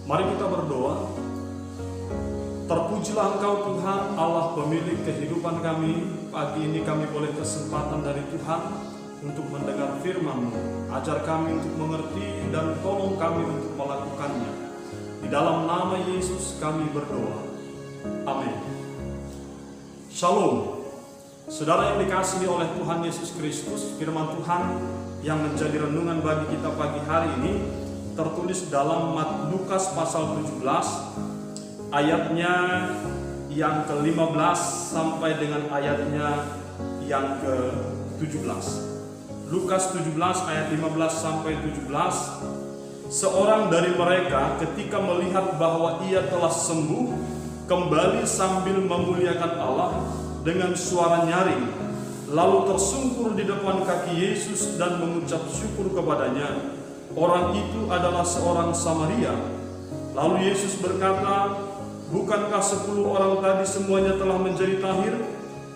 Mari kita berdoa. Terpujilah Engkau Tuhan, Allah pemilik kehidupan kami. Pagi ini kami boleh kesempatan dari Tuhan untuk mendengar firman-Mu. Ajar kami untuk mengerti dan tolong kami untuk melakukannya. Di dalam nama Yesus kami berdoa. Amin. Shalom. Saudara yang dikasihi oleh Tuhan Yesus Kristus, firman Tuhan yang menjadi renungan bagi kita pagi hari ini tertulis dalam Lukas pasal 17 ayatnya yang ke-15 sampai dengan ayatnya yang ke-17. Lukas 17 ayat 15 sampai 17. Seorang dari mereka ketika melihat bahwa ia telah sembuh, kembali sambil memuliakan Allah dengan suara nyaring, lalu tersungkur di depan kaki Yesus dan mengucap syukur kepadanya. Orang itu adalah seorang Samaria. Lalu Yesus berkata, "Bukankah 10 orang tadi semuanya telah menjadi tahir?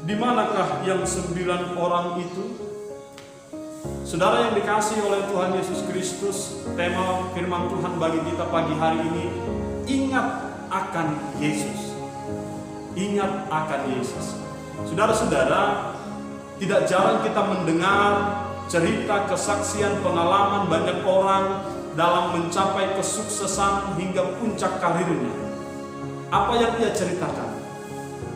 Di manakah yang 9 orang itu?" Saudara yang dikasihi oleh Tuhan Yesus Kristus, tema firman Tuhan bagi kita pagi hari ini, ingat akan Yesus. Ingat akan Yesus. Saudara-saudara, tidak jarang kita mendengar cerita, kesaksian, pengalaman banyak orang dalam mencapai kesuksesan hingga puncak karirnya. Apa yang ia ceritakan?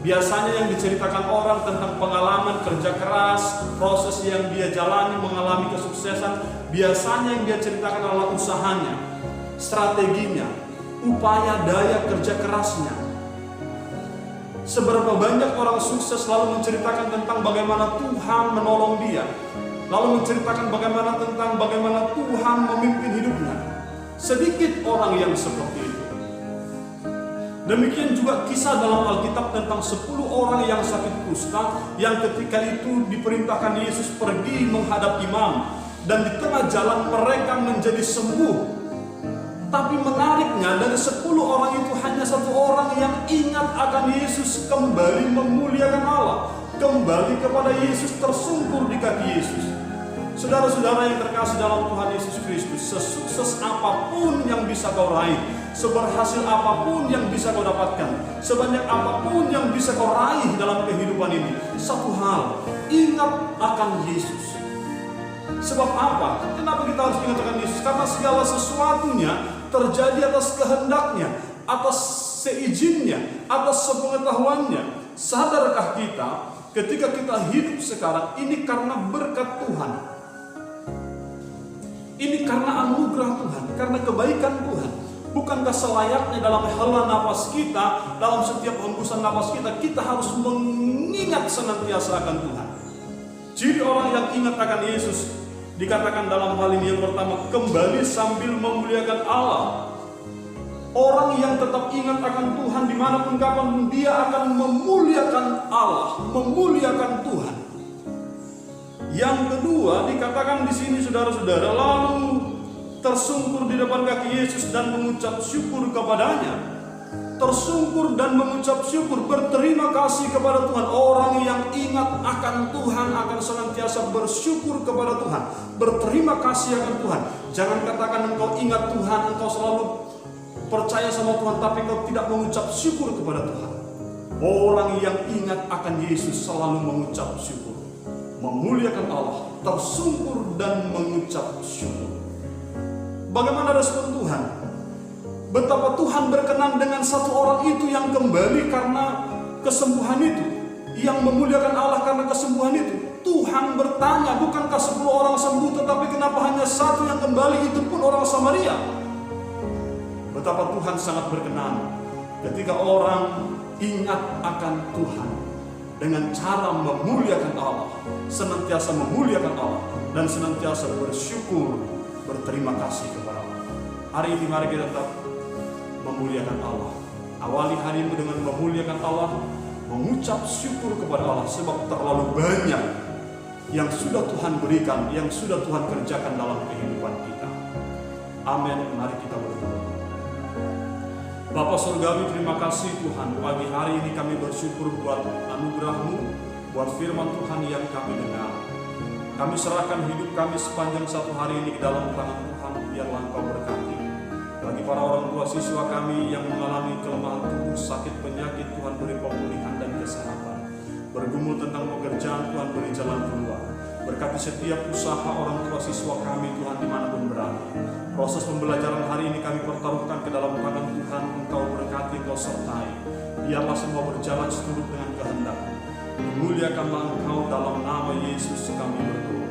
Biasanya yang diceritakan orang tentang pengalaman kerja keras, proses yang dia jalani mengalami kesuksesan. Biasanya yang dia ceritakan adalah usahanya, strateginya, upaya daya kerja kerasnya. Seberapa banyak orang sukses lalu menceritakan tentang bagaimana Tuhan menolong dia, lalu menceritakan bagaimana Tuhan memimpin hidupnya. Sedikit orang yang seperti itu. Demikian juga kisah dalam Alkitab tentang 10 orang yang sakit kusta, yang ketika itu diperintahkan Yesus pergi menghadap imam, dan di tengah jalan mereka menjadi sembuh. Tapi menariknya, dari 10 orang itu hanya 1 orang yang ingat akan Yesus, kembali memuliakan Allah, kembali kepada Yesus, tersungkur di kaki Yesus. Saudara-saudara yang terkasih dalam Tuhan Yesus Kristus, sesukses apapun yang bisa kau raih, seberhasil apapun yang bisa kau dapatkan, sebanyak apapun yang bisa kau raih dalam kehidupan ini, satu hal, ingat akan Yesus. Sebab apa? Kenapa kita harus ingat akan Yesus? Karena segala sesuatunya terjadi atas kehendaknya, atas seizinnya, atas sepengetahuannya. Sadarkah kita ketika kita hidup sekarang ini karena berkat Tuhan? Ini karena anugerah Tuhan, karena kebaikan Tuhan. Bukankah selayaknya dalam hela nafas kita, dalam setiap hembusan nafas kita, kita harus mengingat senantiasa akan Tuhan. Jadi orang yang ingat akan Yesus, dikatakan dalam hal ini yang pertama, kembali sambil memuliakan Allah. Orang yang tetap ingat akan Tuhan dimanapun kapanpun, dia akan memuliakan Allah, memuliakan Tuhan. Yang kedua dikatakan di sini, saudara-saudara, lalu tersungkur di depan kaki Yesus dan mengucap syukur kepadanya. Tersungkur dan mengucap syukur, berterima kasih kepada Tuhan. Orang yang ingat akan Tuhan akan senantiasa bersyukur kepada Tuhan, berterima kasih akan Tuhan. Jangan katakan engkau ingat Tuhan, engkau selalu percaya sama Tuhan, tapi engkau tidak mengucap syukur kepada Tuhan. Orang yang ingat akan Yesus selalu mengucap syukur, memuliakan Allah, tersungkur dan mengucap syukur. Bagaimana respon Tuhan? Betapa Tuhan berkenan dengan 1 orang itu yang kembali karena kesembuhan itu, yang memuliakan Allah karena kesembuhan itu. Tuhan bertanya, bukankah 10 orang sembuh, tetapi kenapa hanya 1 yang kembali, itu pun orang Samaria? Betapa Tuhan sangat berkenan ketika orang ingat akan Tuhan dengan cara memuliakan Allah, senantiasa memuliakan Allah, dan senantiasa bersyukur, berterima kasih kepada Allah. Hari ini mari kita tetap memuliakan Allah. Awali harimu dengan memuliakan Allah, mengucap syukur kepada Allah, sebab terlalu banyak yang sudah Tuhan berikan, yang sudah Tuhan kerjakan dalam kehidupan kita. Amin. Mari kita berdoa. Bapa Surgawi, terima kasih Tuhan. Pagi hari ini kami bersyukur buat anugerah-Mu, buat firman Tuhan yang kami dengar. Kami serahkan hidup kami sepanjang 1 hari ini ke dalam tangan Tuhan, biarlah Engkau berkati. Bagi para orang tua siswa kami yang mengalami kelemahan tubuh, sakit, penyakit, Tuhan beri pemulihan dan kesehatan. Bergumul tentang pekerjaan, Tuhan beri jalan keluar. Berkati setiap usaha orang tua siswa kami, Tuhan, dimanapun berada. Proses pembelajaran hari ini kami pertaruhkan ke dalam tangan Tuhan. Engkau berkati, Engkau sertai. Biarlah semua berjalan seturut dengan kehendak. Dimuliakanlah Engkau, dalam nama Yesus kami berdoa.